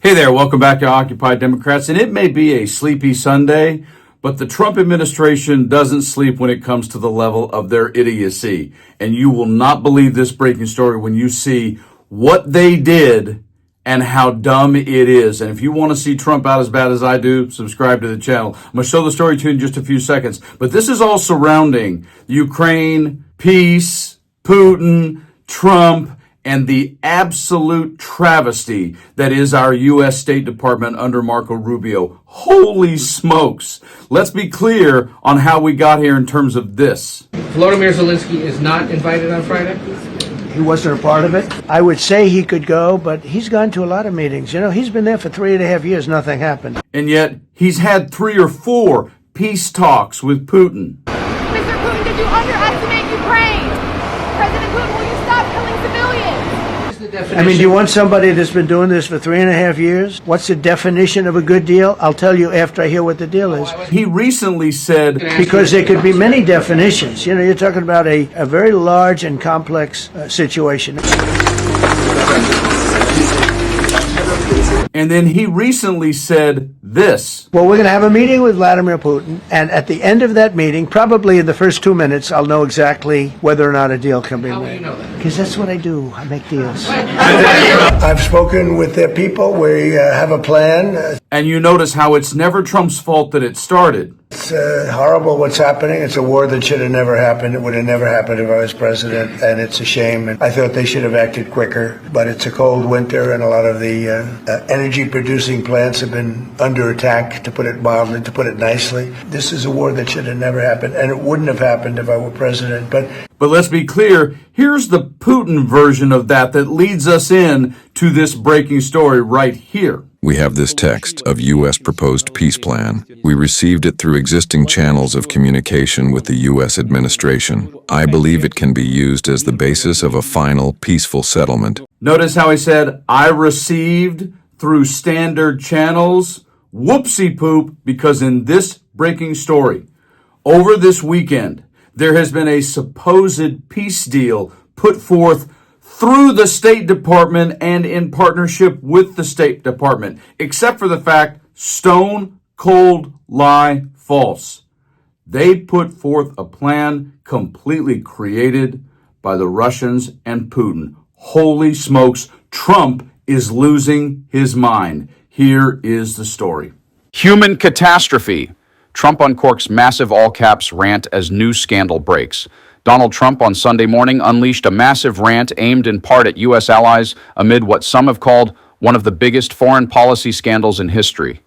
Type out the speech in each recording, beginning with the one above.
Hey there, welcome back to Occupy Democrats. And it may be a sleepy Sunday, but the Trump administration doesn't sleep when it comes to the level of their idiocy. And you will not believe this breaking story when you see what they did and how dumb it is. And if you want to see Trump out as bad as I do, subscribe to the channel. I'm going to show the story to you in just a few seconds. But this is all surrounding Ukraine, peace, Putin, Trump, and the absolute travesty that is our U.S. State Department under Marco Rubio. Holy smokes. Let's be clear on how we got here in terms of this. Volodymyr Zelensky is not invited on Friday? He wasn't a part of it. I would say he could go, but he's gone to a lot of meetings. You know, he's been there for 3.5 years. Nothing happened. And yet he's had 3 or 4 peace talks with Putin. Mr. Putin, did you underestimate Ukraine? President Putin, will you stop killing civilians? I mean, do you want somebody that's been doing this for 3.5 years? What's the definition of a good deal? I'll tell you after I hear what the deal is. He recently said... Because there could be many definitions. You know, you're talking about a very large and complex situation. And then he recently said this. Well, we're going to have a meeting with Vladimir Putin, and at the end of that meeting, probably in the first 2 minutes, I'll know exactly whether or not a deal can be made. How do you know that? Because that's what I do. I make deals. I've spoken with their people. We have a plan. And you notice how it's never Trump's fault that it started. It's horrible what's happening. It's a war that should have never happened. It would have never happened if I was president, and it's a shame. And I thought they should have acted quicker, but it's a cold winter, and a lot of the energy-producing plants have been under attack, to put it mildly, to put it nicely. This is a war that should have never happened, and it wouldn't have happened if I were president. But let's be clear, here's the Putin version of that leads us in to this breaking story right here. We have this text of U.S. proposed peace plan. We received it through existing channels of communication with the U.S. administration. I believe it can be used as the basis of a final peaceful settlement. Notice how he said, I received through standard channels. Whoopsie poop, because in this breaking story, over this weekend, there has been a supposed peace deal put forth through the State Department and in partnership with the State Department, except for the fact, stone cold lie false. They put forth a plan completely created by the Russians and Putin. Holy smokes, Trump is losing his mind. Here is the story. Human catastrophe. Trump uncorks massive all-caps rant as new scandal breaks. Donald Trump on Sunday morning unleashed a massive rant aimed in part at U.S. allies amid what some have called one of the biggest foreign policy scandals in history.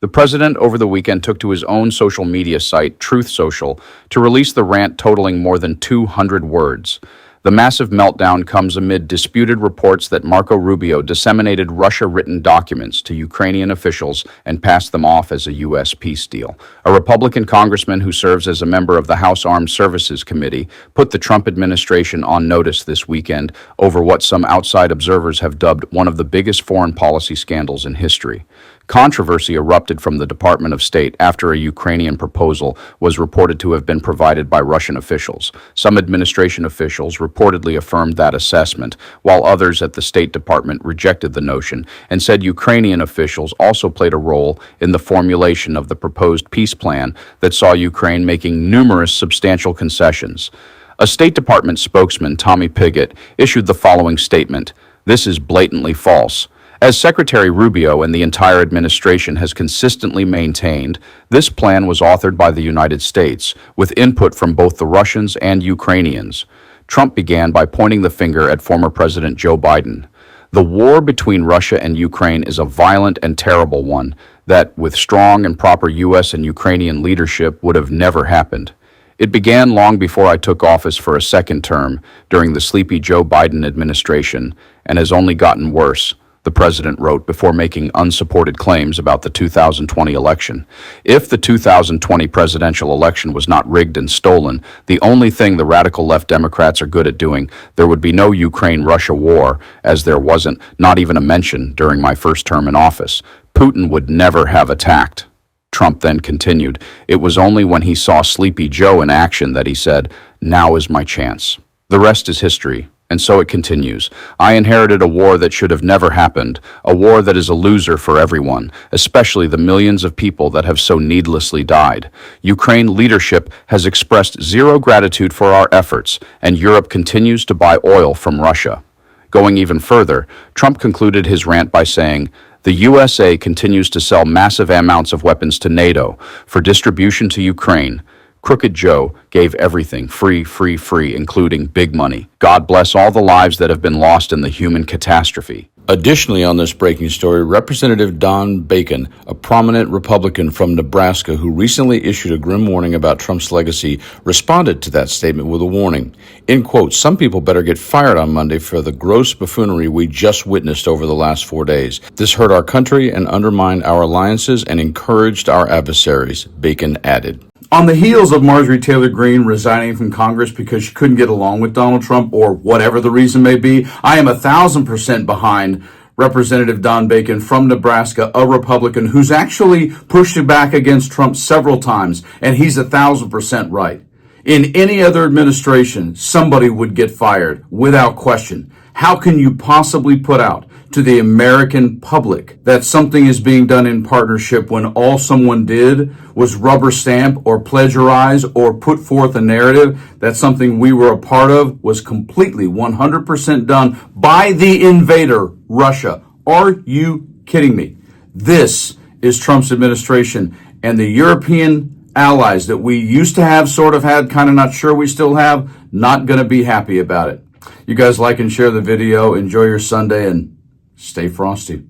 The president over the weekend took to his own social media site, Truth Social, to release the rant totaling more than 200 words. The massive meltdown comes amid disputed reports that Marco Rubio disseminated Russia-written documents to Ukrainian officials and passed them off as a U.S. peace deal. A Republican congressman who serves as a member of the House Armed Services Committee put the Trump administration on notice this weekend over what some outside observers have dubbed one of the biggest foreign policy scandals in history. Controversy erupted from the Department of State after a Ukrainian proposal was reported to have been provided by Russian officials. Some administration officials reportedly affirmed that assessment, while others at the State Department rejected the notion and said Ukrainian officials also played a role in the formulation of the proposed peace plan that saw Ukraine making numerous substantial concessions. A State Department spokesman, Tommy Pigott, issued the following statement: "This is blatantly false." As Secretary Rubio and the entire administration has consistently maintained, this plan was authored by the United States, with input from both the Russians and Ukrainians. Trump began by pointing the finger at former President Joe Biden. The war between Russia and Ukraine is a violent and terrible one that, with strong and proper U.S. and Ukrainian leadership, would have never happened. It began long before I took office for a second term during the sleepy Joe Biden administration and has only gotten worse, the president wrote before making unsupported claims about the 2020 election. If the 2020 presidential election was not rigged and stolen, the only thing the radical left Democrats are good at doing, there would be no Ukraine-Russia war, as there wasn't, not even a mention during my first term in office. Putin would never have attacked. Trump then continued, "It was only when he saw Sleepy Joe in action that he said, 'Now is my chance.' The rest is history. And so it continues. I inherited a war that should have never happened, a war that is a loser for everyone, especially the millions of people that have so needlessly died. Ukraine leadership has expressed zero gratitude for our efforts, and Europe continues to buy oil from Russia. Going even further, Trump concluded his rant by saying, "The USA continues to sell massive amounts of weapons to NATO for distribution to Ukraine. Crooked Joe gave everything free, free, free, including big money. God bless all the lives that have been lost in the human catastrophe." Additionally, on this breaking story, Representative Don Bacon, a prominent Republican from Nebraska who recently issued a grim warning about Trump's legacy, responded to that statement with a warning. In quote, "Some people better get fired on Monday for the gross buffoonery we just witnessed over the last 4 days. This hurt our country and undermined our alliances and encouraged our adversaries," Bacon added. On the heels of Marjorie Taylor Greene resigning from Congress because she couldn't get along with Donald Trump, or whatever the reason may be, I am 1,000% behind Representative Don Bacon from Nebraska, a Republican who's actually pushed back against Trump several times, and he's 1,000% right. In any other administration, somebody would get fired without question. How can you possibly put out to the American public that something is being done in partnership when all someone did was rubber stamp or plagiarize or put forth a narrative that something we were a part of was completely 100% done by the invader, Russia? Are you kidding me? This is Trump's administration, and the European allies that we used to have, sort of had, kind of not sure we still have, not going to be happy about it. You guys like and share the video. Enjoy your Sunday and stay frosty.